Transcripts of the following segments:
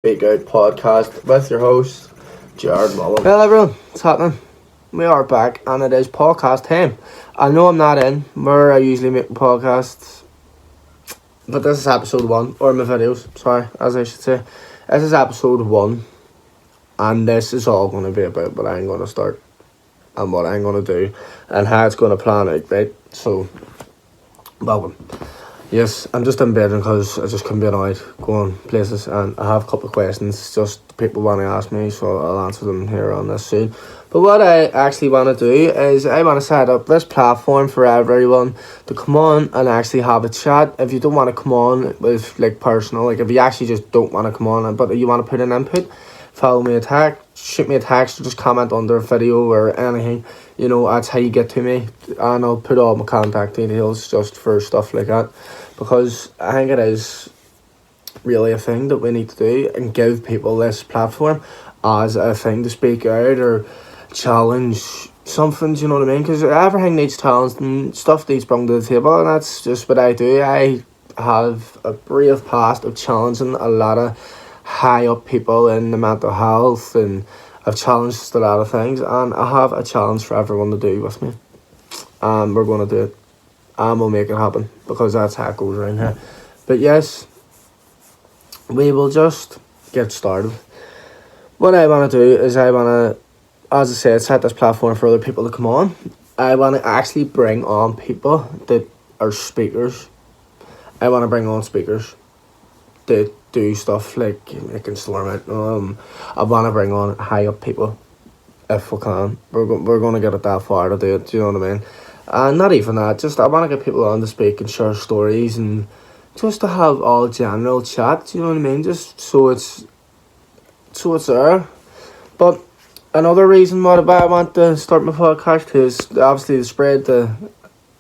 Speak Out podcast with your host, Jared Mullen. Well, everyone, what's happening? We are back, and it is podcast time. I know I'm not in where I usually make podcasts, but this is episode 1, or my videos, sorry, as I should say. This is episode 1, and this is all going to be about what I'm going to start, and what I'm going to do, and how it's going to plan out, right? So, welcome. Yes, I'm just in bed because I just couldn't be annoyed going places, and I have a couple of questions just people want to ask me, so I'll answer them here on this soon. But what I actually want to do is I want to set up this platform for everyone to come on and actually have a chat. If you don't want to come on with like personal, like if you actually just don't want to come on but you want to put an input, follow me a text, shoot me a text, or just comment under a video or anything. You know, that's how you get to me, and I'll put all my contact details just for stuff like that, because I think it is really a thing that we need to do and give people this platform as a thing to speak out or challenge something, do you know what I mean? Because everything needs challenge and stuff needs brought to the table, and that's just what I do. I have a brave past of challenging a lot of high up people in the mental health, and I've challenged a lot of things, and I have a challenge for everyone to do with me, and we're going to do it, and we'll make it happen, because that's how it goes around here. But yes, we will just get started. What I want to do is I want to, as I said, set this platform for other people to come on. I want to actually bring on people that are speakers. I want to bring on speakers that do stuff like making storm it. I want to bring on high up people if we can. We're going to get it that far to do it, do you know what I mean? And not even that, just I want to get people on to speak and share stories, and just to have all general chat, do you know what I mean? Just so it's there. But another reason why I want to start my podcast is obviously to spread the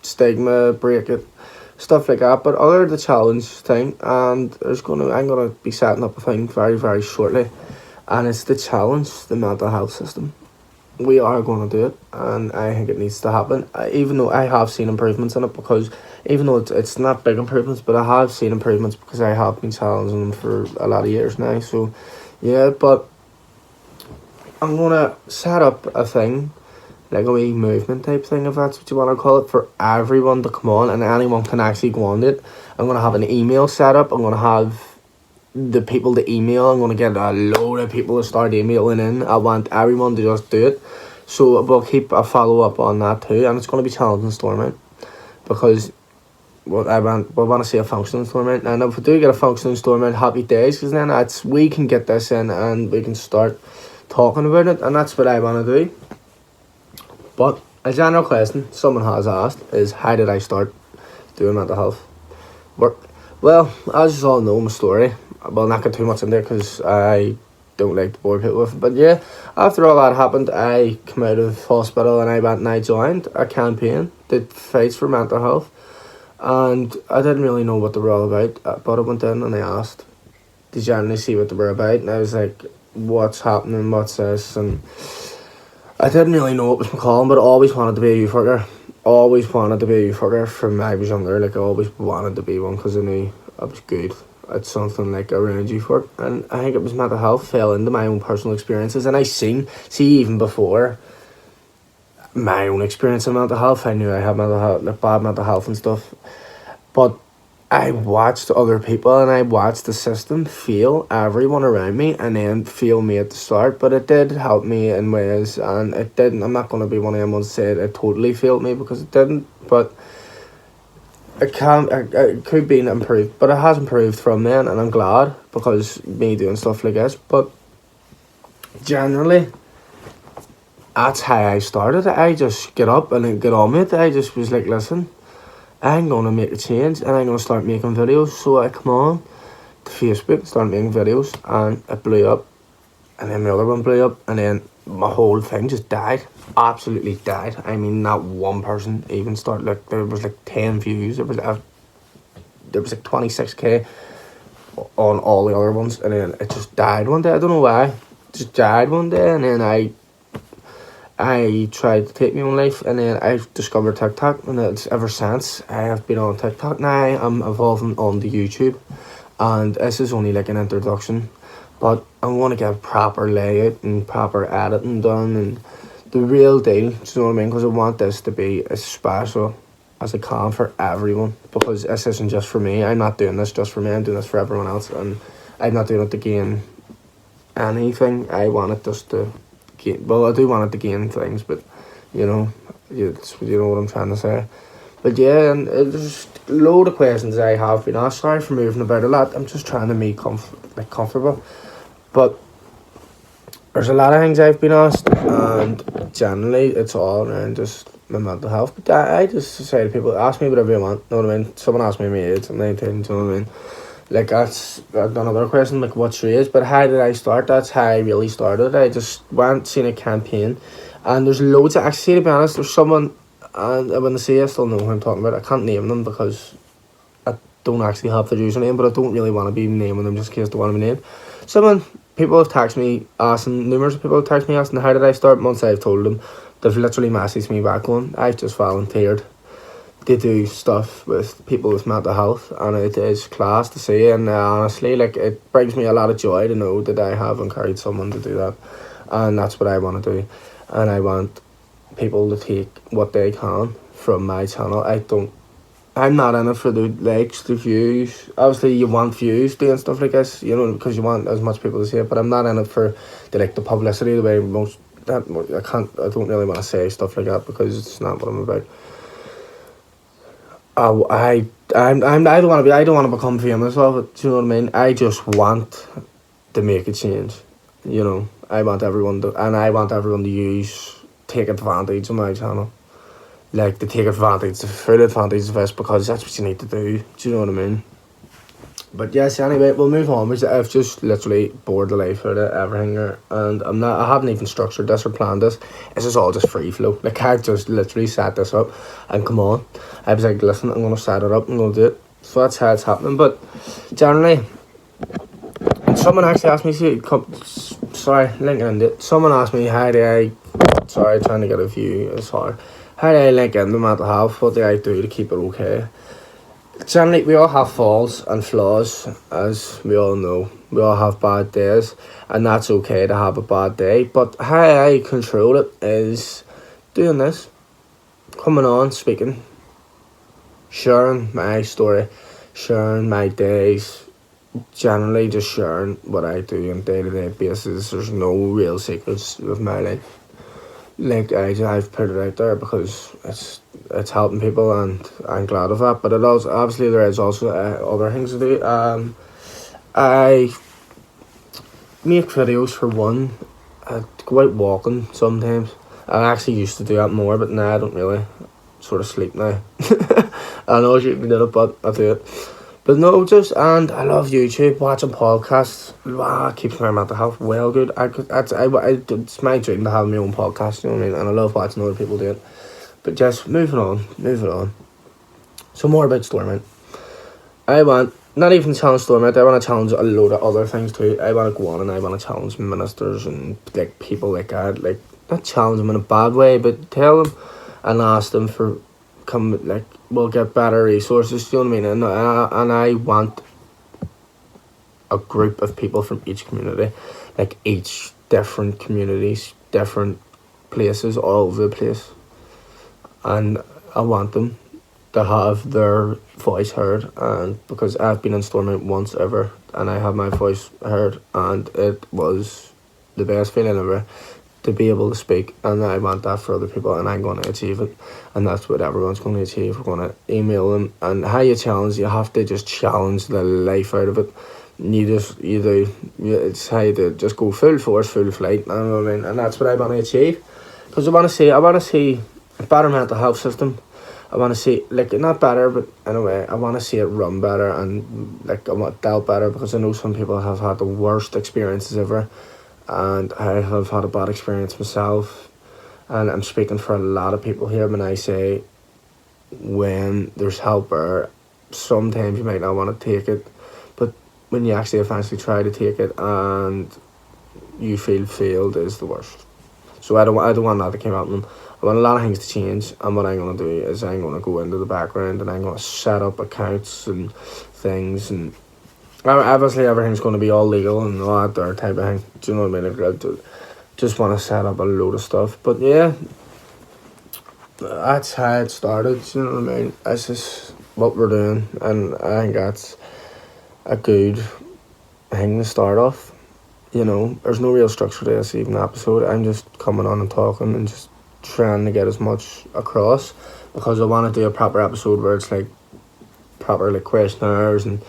stigma, break it, stuff like that. But other the challenge thing, and I'm gonna be setting up a thing very, very shortly, and it's the challenge the mental health system. We are going to do it, and I think it needs to happen. Even though I have seen improvements in it, because even though it's not big improvements, but I have seen improvements because I have been challenging them for a lot of years now. So yeah, but I'm gonna set up a thing, like a wee movement type thing, if that's what you want to call it, for everyone to come on, and anyone can actually go on it. I'm gonna have an email set up. I'm gonna have the people to email. I'm gonna get a load of people to start emailing in. I want everyone to just do it. So we'll keep a follow up on that too, and it's gonna be challenging Stormont, because we want to see a functioning Stormont, and if we do get a functioning Stormont, happy days, because then we can get this in and we can start talking about it, and that's what I want to do. But a general question someone has asked is, how did I start doing mental health work? Well, as you all know my story, I'll not get too much in there because I don't like to bore people with it. But yeah, after all that happened, I came out of hospital, and I went and I joined a campaign that fights for mental health, and I didn't really know what they were all about, but I went in and I asked to generally see what they were about, and I was like, what's happening, what's this? And I didn't really know what was my calling, but I always wanted to be a youth worker. Always wanted to be a youth worker from I was younger. Like, I always wanted to be one because I knew I was good at something like around youth work. And I think it was mental health fell into my own personal experiences, and I see even before my own experience in mental health, I knew I had mental health, like bad mental health and stuff. But I watched other people, and I watched the system fail everyone around me, and then fail me at the start. But it did help me in ways, and it didn't. I'm not going to be one of them ones to say it totally failed me, because it didn't. But it could be improved, but it has improved from then, and I'm glad, because me doing stuff like this. But generally, that's how I started. I just get up and then get on with it. I just was like, listen, I'm going to make a change, and I'm going to start making videos. So I come on to Facebook, start making videos, and it blew up. And then my other one blew up, and then my whole thing just died. Absolutely died. I mean, not one person even started. Like, there was like 10 views. There was like 26k on all the other ones, and then it just died one day. I don't know why. It just died one day, and then I tried to take my own life, and then I discovered TikTok, and it's ever since I have been on TikTok. Now I'm evolving on the YouTube, and this is only like an introduction, but I want to get proper layout and proper editing done and the real deal. Do you know what I mean? Because I want this to be as special as I can for everyone. Because this isn't just for me. I'm not doing this just for me. I'm doing this for everyone else, and I'm not doing it to gain anything. I want it just to gain. Well, I do want it to gain things, but you know, you know what I'm trying to say. But yeah, and there's a load of questions I have been asked. Sorry for moving about a lot. I'm just trying to make comfortable. But there's a lot of things I've been asked, and generally it's all around just my mental health. But I just say to people, ask me whatever you want. Know what I mean? Someone asked me my age. I'm 19. Do you know what I mean? Like that's another question. Like what's your age? But how did I start? That's how I really started. I just went seen a campaign, and there's loads. Actually, to be honest, there's someone. And when they say I still know who I'm talking about, I can't name them because I don't actually have their username, but I don't really want to be naming them just in case they want to be named. People have texted me asking, numerous people have texted me asking how did I start. Once I've told them, they've literally messaged me back on. I've just volunteered to do stuff with people with mental health, and it is class to see, and honestly, like, it brings me a lot of joy to know that I have encouraged someone to do that, and that's what I want to do, and I want people to take what they can from my channel. I'm not in it for the likes, the views. Obviously you want views doing stuff like this, you know, because you want as much people to see it, but I'm not in it for the publicity the way I don't really want to say stuff like that because it's not what I'm about. I don't want to become famous off it, do you know what I mean? I just want to make a change, you know. I want everyone to take advantage of my channel. Like, to take advantage, the full advantage of this, because that's what you need to do. Do you know what I mean? But yes, anyway, we'll move on. I've just literally bored the life out of everything here, and I haven't even structured this or planned this. This is all just free flow. Like, I just literally set this up, and come on. I was like, listen, I'm going to set it up, I'm going to do it. So that's how it's happening. But generally, someone actually asked me, linking into it. Someone asked me, trying to get a view, it's hard. How do I link into mental health? What do I do to keep it okay? Generally, we all have faults and flaws, as we all know. We all have bad days, and that's okay to have a bad day. But how I control it is doing this, coming on, speaking, sharing my story, sharing my days, generally just sharing what I do on a day-to-day basis. There's no real secrets of my life. Like, I've put it out there because it's helping people, and I'm glad of that. But it also, obviously, there is also other things to do. I make videos for one. I go out walking sometimes. I actually used to do that more, but now I don't really. Sort of sleep now. I know I shouldn't be doing it, but I do it. But no, and I love YouTube, watching podcasts. Wow, it keeps my mental health well good. It's my dream to have my own podcast, you know what I mean? And I love watching other people do it. But just moving on. So more about Stormont. I want, not even challenge Stormont, I want to challenge a load of other things too. I want to go on and I want to challenge ministers and like people like that. Like, not challenge them in a bad way, but tell them and ask them for we'll get better resources, you know what I mean? And I want a group of people from each community, like each different communities, different places all over the place, and I want them to have their voice heard. And because I've been in Stormont once ever, and I had my voice heard, and it was the best feeling ever to be able to speak, and I want that for other people, and I'm going to achieve it, and that's what everyone's going to achieve. We're going to email them, and how you challenge, you have to just challenge the life out of it. It's how you just go full force, full flight, you know what I mean? And that's what I want to achieve, because I want to see a better mental health system. I want to see, like, not better, but in a way, I want to see it run better, and like, I want it dealt better, because I know some people have had the worst experiences ever. And I have had a bad experience myself, and I'm speaking for a lot of people here when I say, when there's help there, sometimes you might not want to take it, but when you actually eventually try to take it and you feel failed, is the worst. So I don't want that to come out of them. I want a lot of things to change, and what I'm going to do is I'm going to go into the background and I'm going to set up accounts and things, and Obviously, everything's going to be all legal and all that there type of thing. Do you know what I mean? Like, I just want to set up a load of stuff. But yeah, that's how it started. Do you know what I mean? That's just what we're doing, and I think that's a good thing to start off. You know, there's no real structure to this even episode. I'm just coming on and talking and just trying to get as much across, because I want to do a proper episode where it's like proper like questionnaires and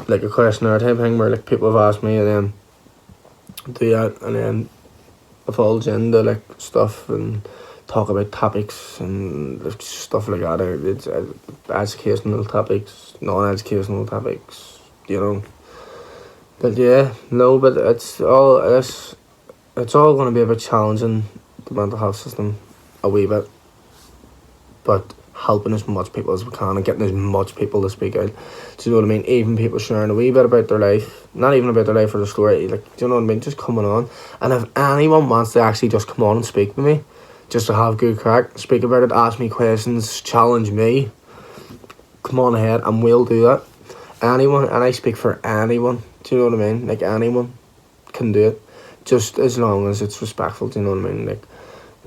like a questionnaire type thing where like people have asked me and then do that and then divulge into like stuff and talk about topics and like, stuff like that. It's educational topics, non-educational topics, you know. But yeah, no, but it's all going to be about challenging the mental health system a wee bit, but helping as much people as we can and getting as much people to speak out. Do you know what I mean? Even people sharing a wee bit about their life, not even about their life or their story, like, do you know what I mean? Just coming on. And if anyone wants to actually just come on and speak with me, just to have good crack, speak about it, ask me questions, challenge me, come on ahead and we'll do that. Anyone, and I speak for anyone, do you know what I mean? Like, anyone can do it, just as long as it's respectful, do you know what I mean?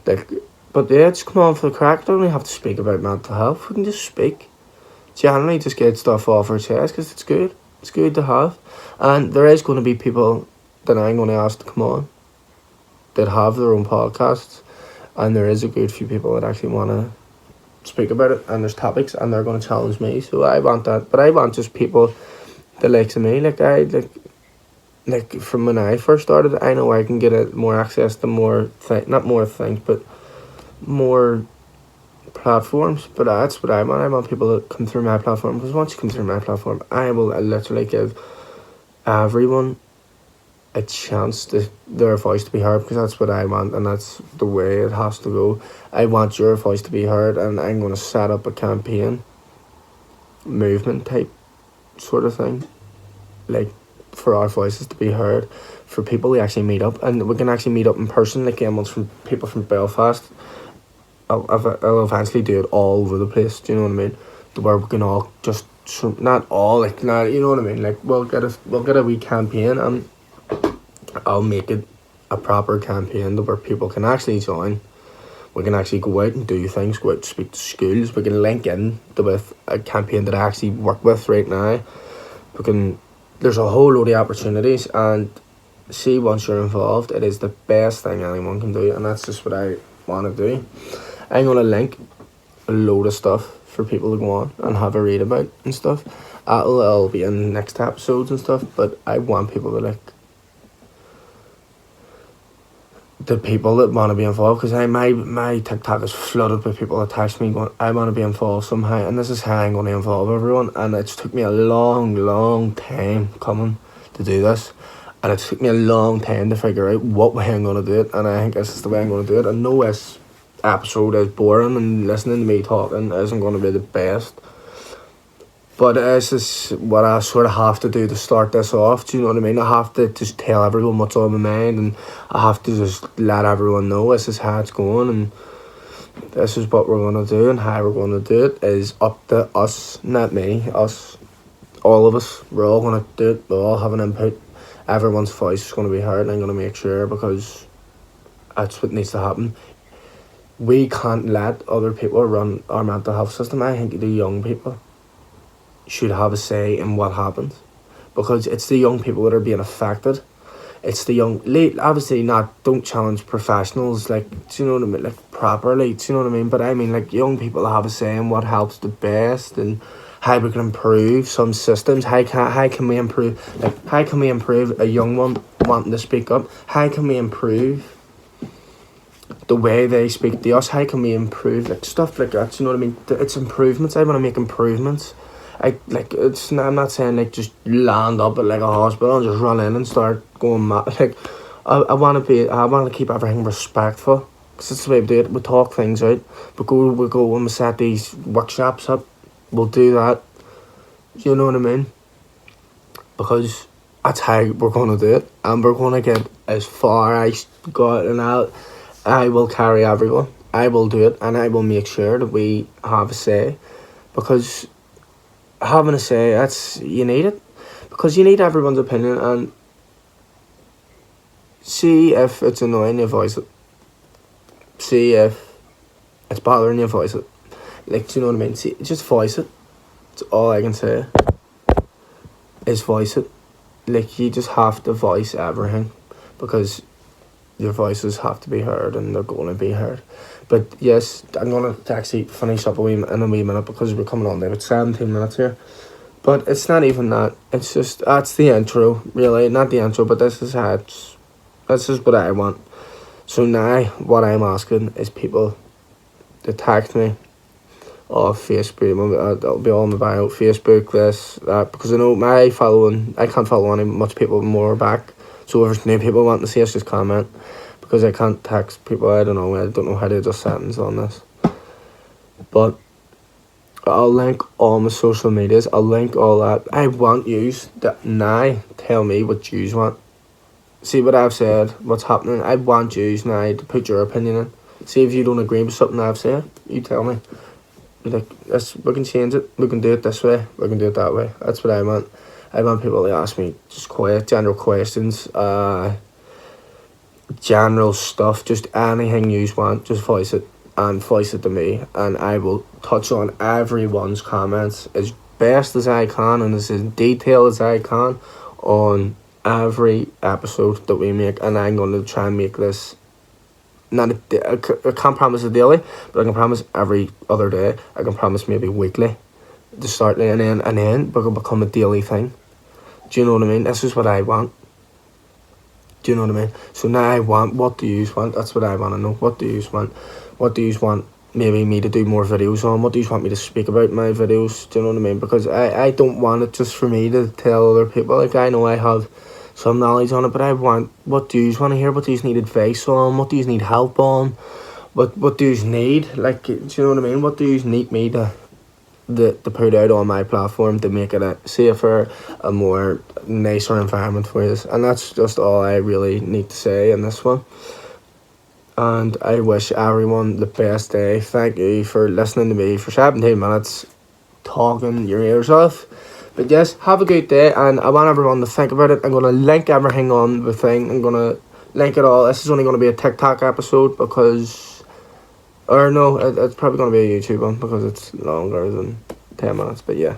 Like, but yeah, just come on for the crack. Don't really have to speak about mental health. We can just speak. Generally, just get stuff off our chest because it's good. It's good to have. And there is going to be people that I'm going to ask to come on that have their own podcasts. And there is a good few people that actually want to speak about it. And there's topics and they're going to challenge me. So I want that. But I want just people that likes me. Like from when I first started, I know I can get more access to more not more things, but more platforms. But that's what I want. I want people to come through my platform, because once you come through my platform, I will literally give everyone a chance to their voice to be heard, because that's what I want and that's the way it has to go. I want your voice to be heard, and I'm going to set up a campaign movement type sort of thing, like for our voices to be heard, for people to actually meet up, and we can actually meet up in person. Like, once from people from Belfast, I'll eventually do it all over the place. Do you know what I mean? To where we can all just not all like not, you know what I mean? Like, we'll get a wee campaign, and I'll make it a proper campaign to where people can actually join. We can actually go out and do things, go out and speak to schools. We can link in with a campaign that I actually work with right now. There's a whole load of opportunities, and see, once you're involved, it is the best thing anyone can do, and that's just what I want to do. I'm going to link a load of stuff for people to go on and have a read about and stuff. It'll be in next episodes and stuff, but I want people to like the people that want to be involved, because my TikTok is flooded with people that text me going, I want to be involved somehow, and this is how I'm going to involve everyone. And it took me a long time coming to do this, and it took me a long time to figure out what way I'm going to do it, and I think this is the way I'm going to do it. I know this episode is boring, and listening to me talking isn't going to be the best, but this is what I sort of have to do to start this off. Do you know what I mean? I have to just tell everyone what's on my mind, and I have to just let everyone know this is how it's going, and this is what we're going to do, and how we're going to do it is up to us, not me, us, all of us. We're all going to do it. We'll all have an input. Everyone's voice is going to be heard, and I'm going to make sure, because that's what needs to happen. We can't let other people run our mental health system. I think the young people should have a say in what happens, because it's the young people that are being affected. It's the young, obviously don't challenge professionals, like, do you know what I mean, like properly, do you know what I mean? But I mean, like, young people have a say in what helps the best and how we can improve some systems. How can we improve, like, how can we improve a young one wanting to speak up? How can we improve the way they speak to us? How can we improve, like, stuff like that, do you know what I mean? It's improvements. I want to make improvements. I'm not saying like just land up at like a hospital and just run in and start going mad. Like, I want to keep everything respectful, because that's the way we do it. We talk things out. We go when we set these workshops up, we'll do that. You know what I mean? Because that's how we're going to do it, and we're going to get as far as God, and I will carry everyone. I will do it, and I will make sure that we have a say, because having a say, you need it. because you need everyone's opinion, and see if it's annoying you, voice it. See if it's bothering you, voice it. Like, do you know what I mean? See, just voice it. That's all I can say. Is voice it. Like, you just have to voice everything, because your voices have to be heard, and they're going to be heard. But yes, I'm going to actually finish up in a wee minute, because we're coming on there with 17 minutes here. But it's not even that. It's just, that's the intro, really. Not the intro, but this is how it's, this is what I want. So now, what I'm asking is people to text me off Facebook. That'll be all in my bio. Facebook, this, that. Because I know my following, I can't follow any much people more back. So if there's new people wanting to see us, just comment. Because I can't text people. I don't know how to adjust settings on this. But I'll link all my social medias. I'll link all that. I want yous that now tell me what yous want. See what I've said, what's happening. I want yous now to put your opinion in. See if you don't agree with something I've said. You tell me. Like, we can change it. We can do it this way. We can do it that way. That's what I want. I want people to ask me just general questions. General stuff. Just anything yous want. Just voice it. And voice it to me, and I will touch on everyone's comments as best as I can and as detailed as I can on every episode that we make. And I'm going to try and make this I can't promise a daily, but I can promise every other day. I can promise maybe weekly to start, and then it will become a daily thing. Do you know what I mean? This is what I want. Do you know what I mean? So now I want, what do you want? That's what I want to know. What do you want? What do you want maybe me to do more videos on? What do you want me to speak about in my videos? Do you know what I mean? Because I don't want it just for me to tell other people. Like, I know I have some knowledge on it, but I want, what do you want to hear? What do you need advice on? What do you need help on? What do you need? Like, do you know what I mean? What do you need me to put out on my platform to make it a safer, a more nicer environment for you? And that's just all I really need to say in this one. And I wish everyone the best day. Thank you for listening to me for 17 minutes talking your ears off. But yes, have a good day, and I want everyone to think about it. I'm going to link everything on the thing. I'm going to link it all. This is only going to be a TikTok episode because, or no, it's probably going to be a YouTube one because it's longer than 10 minutes. But yeah.